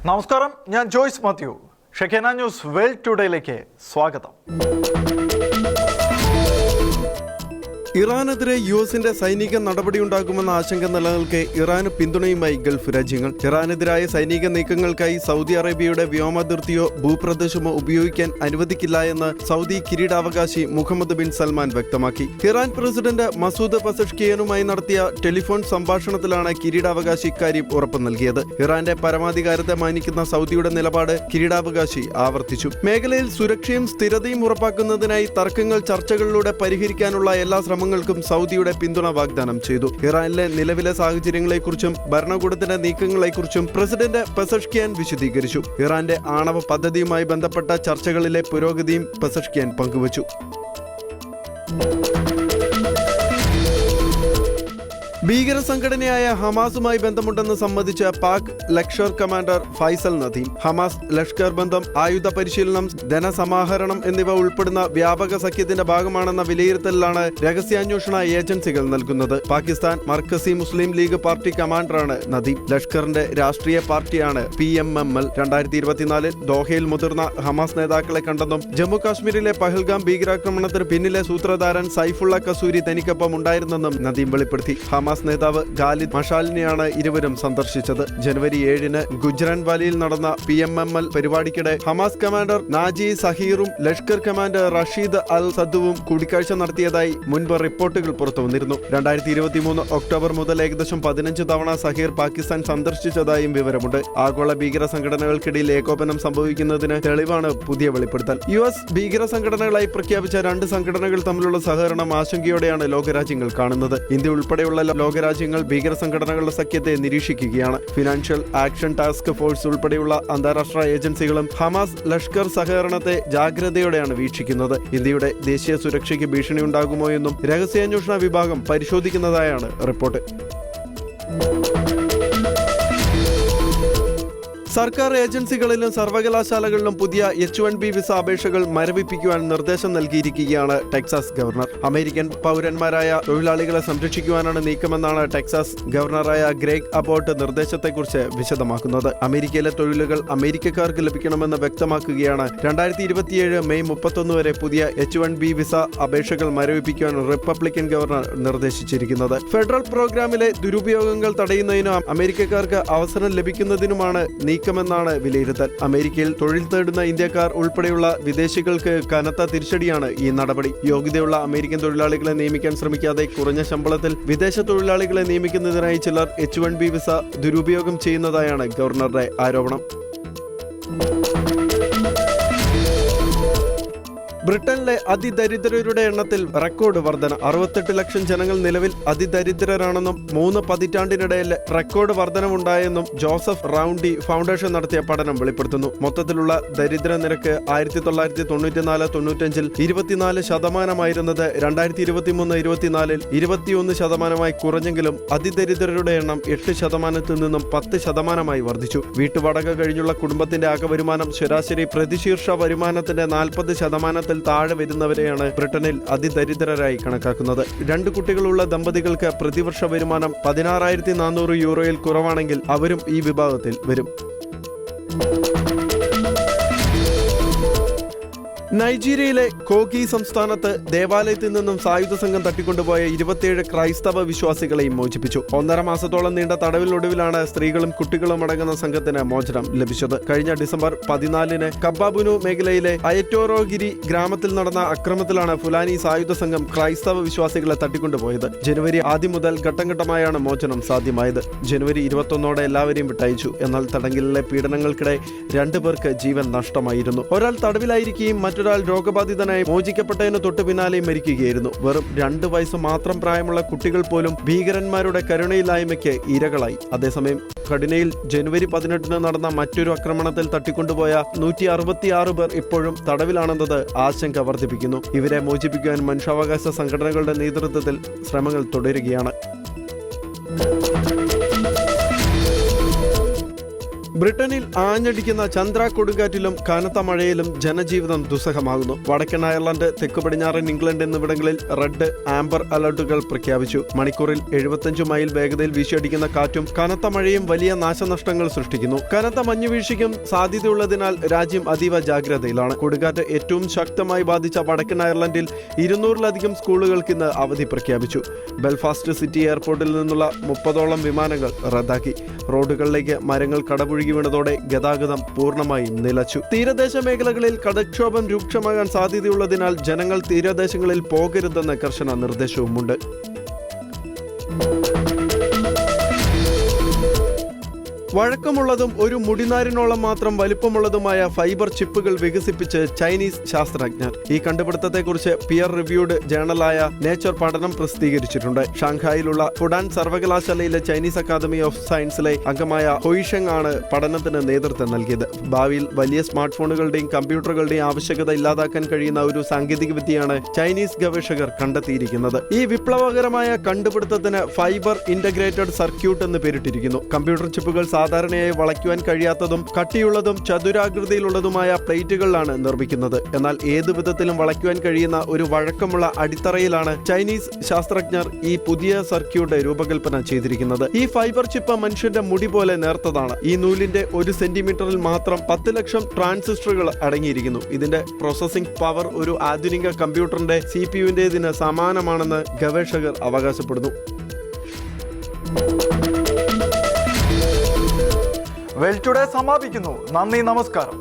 നമസ്കാരം, ഞാൻ Joyce Mathew. ഷെഖേന news world ടുഡേയിലേക്ക് സ്വാഗതം. ഇറാനെതിരെ യുഎസിന്റെ സൈനിക നടപടിയുണ്ടാകുമെന്ന ആശങ്ക നിലനിൽക്കെ ഇറാന് പിന്തുണയുമായി ഗൾഫ് രാജ്യങ്ങൾ. ഇറാനെതിരായ സൈനിക നീക്കങ്ങൾക്കായി സൗദി അറേബ്യയുടെ വ്യോമാതിർത്തിയോ ഭൂപ്രദേശമോ ഉപയോഗിക്കാൻ അനുവദിക്കില്ല എന്ന് സൗദി കിരീടാവകാശി മുഹമ്മദ് ബിൻ സൽമാൻ വ്യക്തമാക്കി. ഇറാൻ പ്രസിഡന്റ് മസൂദ് പെസഷ്കിയാനുമായി നടത്തിയ ടെലിഫോൺ സംഭാഷണത്തിലാണ് കിരീടാവകാശി ഇക്കാര്യം ഉറപ്പു നൽകിയത്. ഇറാന്റെ പരമാധികാരത്തെ മാനിക്കുന്ന സൗദിയുടെ നിലപാട് കിരീടാവകാശി ആവർത്തിച്ചു. മേഖലയിൽ സുരക്ഷയും സ്ഥിരതയും ഉറപ്പാക്കുന്നതിനായി തർക്കങ്ങൾ ചർച്ചകളിലൂടെ പരിഹരിക്കാനുള്ള എല്ലാ ങ്ങൾക്കും സൗദിയുടെ പിന്തുണ വാഗ്ദാനം ചെയ്തു. ഇറാനിലെ നിലവിലെ സാഹചര്യങ്ങളെക്കുറിച്ചും ഭരണകൂടത്തിന്റെ നീക്കങ്ങളെക്കുറിച്ചും പ്രസിഡന്റ് പെസഷ്കിയാൻ വിശദീകരിച്ചു. ഇറാന്റെ ആണവ പദ്ധതിയുമായി ബന്ധപ്പെട്ട ചർച്ചകളിലെ പുരോഗതിയും പെസഷ്കിയാൻ പങ്കുവച്ചു. ഭീകര സംഘടനയായ ഹമാസുമായി ബന്ധമുണ്ടെന്ന് സമ്മതിച്ച പാക് ലഷ്കർ കമാൻഡർ ഫൈസൽ നദീം. ഹമാസ് ലഷ്കർ ബന്ധം, ആയുധ പരിശീലനം, ധനസമാഹരണം എന്നിവ ഉൾപ്പെടുന്ന വ്യാപക സഖ്യത്തിന്റെ ഭാഗമാണെന്ന വിലയിരുത്തലിലാണ് രഹസ്യാന്വേഷണ ഏജൻസികൾ നൽകുന്നത്. പാകിസ്ഥാൻ മർക്കസി മുസ്ലിം ലീഗ് പാർട്ടി കമാൻഡറാണ് നദീം. ലഷ്കറിന്റെ രാഷ്ട്രീയ പാർട്ടിയാണ് PMML. 2024 ദോഹയിൽ മുതിർന്ന ഹമാസ് നേതാക്കളെ കണ്ടെന്നും ജമ്മു കാശ്മീരിലെ പഹൽഗാം ഭീകരാക്രമണത്തിന് പിന്നിലെ സൂത്രധാരൻ സൈഫുള്ള കസൂരി തനിക്കൊപ്പം ഉണ്ടായിരുന്നെന്നും നദീം വെളിപ്പെടുത്തി. ഹമാസ് നേതാവ് ഖാലിദ് മഷാലിനെയാണ് ഇരുവരും സന്ദർശിച്ചത്. ജനുവരി 7-ന് ഗുജ്റാൻ വാലിയിൽ നടന്ന PMML പരിപാടിക്കിടെ ഹമാസ് കമാൻഡർ നാജി സഹീറും ലഷ്കർ കമാൻഡർ റഷീദ് അൽ സദ്ദുവും കൂടിക്കാഴ്ച നടത്തിയതായി മുൻപ് റിപ്പോർട്ടുകൾ പുറത്തുവന്നിരുന്നു. 2023 ഒക്ടോബർ മുതൽ ഏകദേശം 15 തവണ സഹീർ പാകിസ്ഥാൻ സന്ദർശിച്ചതായും വിവരമുണ്ട്. ആഗോള ഭീകര സംഘടനകൾക്കിടയിൽ ഏകോപനം സംഭവിക്കുന്നതിന് തെളിവാണ് പുതിയ വെളിപ്പെടുത്തൽ. US ഭീകര സംഘടനകളായി പ്രഖ്യാപിച്ച 2 സംഘടനകൾ തമ്മിലുള്ള സഹകരണം ആശങ്കയോടെയാണ് ലോകരാജ്യങ്ങൾ കാണുന്നത്. ഇന്ത്യ ഉൾപ്പെടെയുള്ള ലോകരാജ്യങ്ങൾ ഭീകര സംഘടനകളുടെ സഖ്യത്തെ നിരീക്ഷിക്കുകയാണ്. ഫിനാൻഷ്യൽ ആക്ഷൻ ടാസ്ക് ഫോഴ്സ് ഉൾപ്പെടെയുള്ള അന്താരാഷ്ട്ര ഏജൻസികളും ഹമാസ് ലഷ്കർ സഹകരണത്തെ ജാഗ്രതയോടെയാണ് വീക്ഷിക്കുന്നത്. ഇന്ത്യയുടെ ദേശീയ സുരക്ഷയ്ക്ക് ഭീഷണിയുണ്ടാകുമോ എന്നും രഹസ്യാന്വേഷണ വിഭാഗം പരിശോധിക്കുന്നതായാണ് റിപ്പോർട്ട്. സർക്കാർ ഏജൻസികളിലും സർവകലാശാലകളിലും പുതിയ H-1B വിസ അപേക്ഷകൾ മരവിപ്പിക്കുവാൻ നിർദ്ദേശം നൽകിയിരിക്കുകയാണ് ടെക്സാസ് ഗവർണർ. അമേരിക്കൻ പൗരന്മാരായ തൊഴിലാളികളെ സംരക്ഷിക്കുവാനാണ് നീക്കമെന്നാണ് ടെക്സാസ് ഗവർണറായ ഗ്രേഗ് അബോട്ട് നിർദ്ദേശത്തെക്കുറിച്ച് വിശദമാക്കുന്നത്. അമേരിക്കയിലെ തൊഴിലുകൾ അമേരിക്കക്കാർക്ക് ലഭിക്കണമെന്ന് വ്യക്തമാക്കുകയാണ് 2027 മെയ് 31 വരെ പുതിയ H-1B വിസ അപേക്ഷകൾ മരവിപ്പിക്കുവാൻ റിപ്പബ്ലിക്കൻ ഗവർണർ നിർദ്ദേശിച്ചിരിക്കുന്നത്. ഫെഡറൽ പ്രോഗ്രാമിലെ ദുരുപയോഗങ്ങൾ തടയുന്നതിനും അമേരിക്കക്കാർക്ക് അവസരം ലഭിക്കുന്നതിനുമാണ് നീക്കമെന്നാണ് വിലയിരുത്തൽ. അമേരിക്കയിൽ തൊഴിൽ തേടുന്ന ഇന്ത്യക്കാർ ഉൾപ്പെടെയുള്ള വിദേശികൾക്ക് കനത്ത തിരിച്ചടിയാണ് ഈ നടപടി. യോഗ്യതയുള്ള അമേരിക്കൻ തൊഴിലാളികളെ നിയമിക്കാൻ ശ്രമിക്കാതെ കുറഞ്ഞ ശമ്പളത്തിൽ വിദേശ തൊഴിലാളികളെ നിയമിക്കുന്നതിനായി ചിലർ H-1B വിസ ദുരുപയോഗം ചെയ്യുന്നതായാണ് ഗവർണറുടെ ആരോപണം. ബ്രിട്ടനിലെ അതിദരിദ്രരുടെ എണ്ണത്തിൽ റെക്കോർഡ് വർധന. 68 ലക്ഷം ജനങ്ങൾ നിലവിൽ അതിദരിദ്രരാണെന്നും 3 പതിറ്റാണ്ടിനിടയിൽ റെക്കോർഡ് വർധനമുണ്ടായെന്നും ജോസഫ് റൗണ്ടി ഫൗണ്ടേഷൻ നടത്തിയ പഠനം വെളിപ്പെടുത്തുന്നു. മൊത്തത്തിലുള്ള ദരിദ്ര നിരക്ക് 1994-95 24% 2023-24 21% കുറഞ്ഞെങ്കിലും അതിദരിദ്രരുടെ എണ്ണം 8% നിന്നും 10% വർദ്ധിച്ചു. വീട്ടുവാടക കഴിഞ്ഞുള്ള കുടുംബത്തിന്റെ ആകെ വരുമാനം ശരാശരി പ്രതിശീർഷ വരുമാനത്തിന്റെ 40% താഴെ വരുന്നവരെയാണ് ബ്രിട്ടനിൽ അതിദരിദ്രരായി കണക്കാക്കുന്നത്. 2 കുട്ടികളുള്ള ദമ്പതികൾക്ക് പ്രതിവർഷ വരുമാനം 16,400 യൂറോയിൽ കുറവാണെങ്കിൽ അവരും ഈ വിഭാഗത്തിൽ വരും. നൈജീരിയയിലെ കോഗി സംസ്ഥാനത്ത് ദേവാലയത്തിൽ നിന്നും സായുധ സംഘം തട്ടിക്കൊണ്ടുപോയ 27 ക്രൈസ്തവ വിശ്വാസികളെയും മോചിപ്പിച്ചു. 1.5 മാസത്തോളം നീണ്ട തടവിനൊടുവിലാണ് സ്ത്രീകളും കുട്ടികളും അടങ്ങുന്ന സംഘത്തിന് മോചനം ലഭിച്ചത്. കഴിഞ്ഞ ഡിസംബർ 14-ന് കബ്ബാബുനു മേഖലയിലെ അയറ്റോറോഗിരി ഗ്രാമത്തിൽ നടന്ന അക്രമത്തിലാണ് ഫുലാനി സായുധ സംഘം ക്രൈസ്തവ വിശ്വാസികളെ തട്ടിക്കൊണ്ടുപോയത്. ജനുവരി ആദ്യം മുതൽ ഘട്ടം ഘട്ടമായാണ് മോചനം സാധ്യമായത്. ജനുവരി 21 എല്ലാവരെയും വിട്ടയച്ചു. എന്നാൽ തടങ്കലിലെ പീഡനങ്ങൾക്കിടെ 2 പേർക്ക് ജീവൻ നഷ്ടമായിരുന്നു. ഒരാൾ തടവിലായിരിക്കുകയും മറ്റൊരാൾ രോഗബാധിതനായി മോചിക്കപ്പെട്ടതിന് തൊട്ടു പിന്നാലെ മരിക്കുകയായിരുന്നു. വെറും 2 വയസ്സ് മാത്രം പ്രായമുള്ള കുട്ടികൾ പോലും ഭീകരന്മാരുടെ കരുണയില്ലായ്മയ്ക്ക് ഇരകളായി. അതേസമയം കഠിനയിൽ ജനുവരി 18-ന് നടന്ന മറ്റൊരു ആക്രമണത്തിൽ തട്ടിക്കൊണ്ടുപോയ 166 പേർ ഇപ്പോഴും തടവിലാണെന്നത് ആശങ്ക വർദ്ധിപ്പിക്കുന്നു. ഇവരെ മോചിപ്പിക്കുവാൻ മനുഷ്യാവകാശ സംഘടനകളുടെ നേതൃത്വത്തിൽ ശ്രമങ്ങൾ തുടരുകയാണ്. ബ്രിട്ടനിൽ ആഞ്ഞടിക്കുന്ന ചന്ദ്ര കൊടുങ്കാറ്റിലും കനത്ത മഴയിലും ജനജീവിതം ദുസ്സഹമാകുന്നു. വടക്കൻ അയർലൻഡ്, തെക്കു പടിഞ്ഞാറൻ ഇംഗ്ലണ്ട് എന്നിവിടങ്ങളിൽ റെഡ്, ആംബർ അലർട്ടുകൾ പ്രഖ്യാപിച്ചു. മണിക്കൂറിൽ 75 മൈൽ വേഗതയിൽ വീശിയടിക്കുന്ന കാറ്റും കനത്ത മഴയും വലിയ നാശനഷ്ടങ്ങൾ സൃഷ്ടിക്കുന്നു. കനത്ത മഞ്ഞുവീഴ്ചയ്ക്കും സാധ്യതയുള്ളതിനാൽ രാജ്യം അതീവ ജാഗ്രതയിലാണ്. കൊടുങ്കാറ്റ് ഏറ്റവും ശക്തമായി ബാധിച്ച വടക്കൻ അയർലൻഡിൽ 200-ലധികം സ്കൂളുകൾക്ക് ഇന്ന് അവധി പ്രഖ്യാപിച്ചു. ബെൽഫാസ്റ്റ് സിറ്റി എയർപോർട്ടിൽ നിന്നുള്ള 30ഓളം വിമാനങ്ങൾ റദ്ദാക്കി. റോഡുകളിലേക്ക് മരങ്ങൾ കടപുഴകി വീണതോടെ ഗതാഗതം പൂർണ്ണമായും നിലച്ചു. തീരദേശ മേഖലകളിൽ കടൽക്ഷോഭം രൂക്ഷമാകാൻ സാധ്യതയുള്ളതിനാൽ ജനങ്ങൾ തീരദേശങ്ങളിൽ പോകരുതെന്ന കർശന നിർദ്ദേശവുമുണ്ട്. വഴക്കമുള്ളതും ഒരു മുടിനാരിനോളം മാത്രം വലിപ്പമുള്ളതുമായ ഫൈബർ ചിപ്പുകൾ വികസിപ്പിച്ച് ചൈനീസ് ശാസ്ത്രജ്ഞർ. ഈ കണ്ടുപിടുത്തത്തെക്കുറിച്ച് പിയർ റിവ്യൂഡ് ജേണലായ നേച്ചർ പഠനം പ്രസിദ്ധീകരിച്ചിട്ടുണ്ട്. ഷാങ്ഹായിലുള്ള ഫുഡാൻ സർവകലാശാലയിലെ ചൈനീസ് അക്കാദമി ഓഫ് സയൻസിലെ അംഗമായ ഹൊയ്ഷെങ് ആണ് പഠനത്തിന് നേതൃത്വം നൽകിയത്. ഭാവിയിൽ വലിയ സ്മാർട്ട് ഫോണുകളുടെയും കമ്പ്യൂട്ടറുകളുടെയും ആവശ്യകത ഇല്ലാതാക്കാൻ കഴിയുന്ന ഒരു സാങ്കേതിക വിദ്യയാണ് ചൈനീസ് ഗവേഷകർ കണ്ടെത്തിയിരിക്കുന്നത്. ഈ വിപ്ലവകരമായ കണ്ടുപിടുത്തത്തിന് ഫൈബർ ഇന്റഗ്രേറ്റഡ് സർക്യൂട്ട് എന്ന് പേരിട്ടിരിക്കുന്നു. കമ്പ്യൂട്ടർ ചിപ്പുകൾ സാധാരണയായി വളയ്ക്കുവാൻ കഴിയാത്തതും കട്ടിയുള്ളതും ചതുരാകൃതിയിലുള്ളതുമായ പ്ലേറ്റുകളിലാണ് നിർമ്മിക്കുന്നത്. എന്നാൽ ഏതു വിധത്തിലും വളയ്ക്കുവാൻ കഴിയുന്ന ഒരു വഴക്കമുള്ള അടിത്തറയിലാണ് ചൈനീസ് ശാസ്ത്രജ്ഞർ ഈ പുതിയ സർക്യൂട്ട് രൂപകൽപ്പന ചെയ്തിരിക്കുന്നത്. ഈ ഫൈബർ ചിപ്പ് മനുഷ്യന്റെ മുടി പോലെ നേർത്തതാണ്. ഈ നൂലിന്റെ 1 സെന്റിമീറ്ററിൽ മാത്രം 10 ലക്ഷം ട്രാൻസിസ്റ്ററുകൾ അടങ്ങിയിരിക്കുന്നു. ഇതിന്റെ പ്രോസസിംഗ് പവർ ഒരു ആധുനിക കമ്പ്യൂട്ടറിന്റെ CPU-ന്റേതിന് സമാനമാണെന്ന് ഗവേഷകർ അവകാശപ്പെടുന്നു. വെൽ ടുഡേ സമാപിക്കുന്നു. നന്ദി, നമസ്കാരം.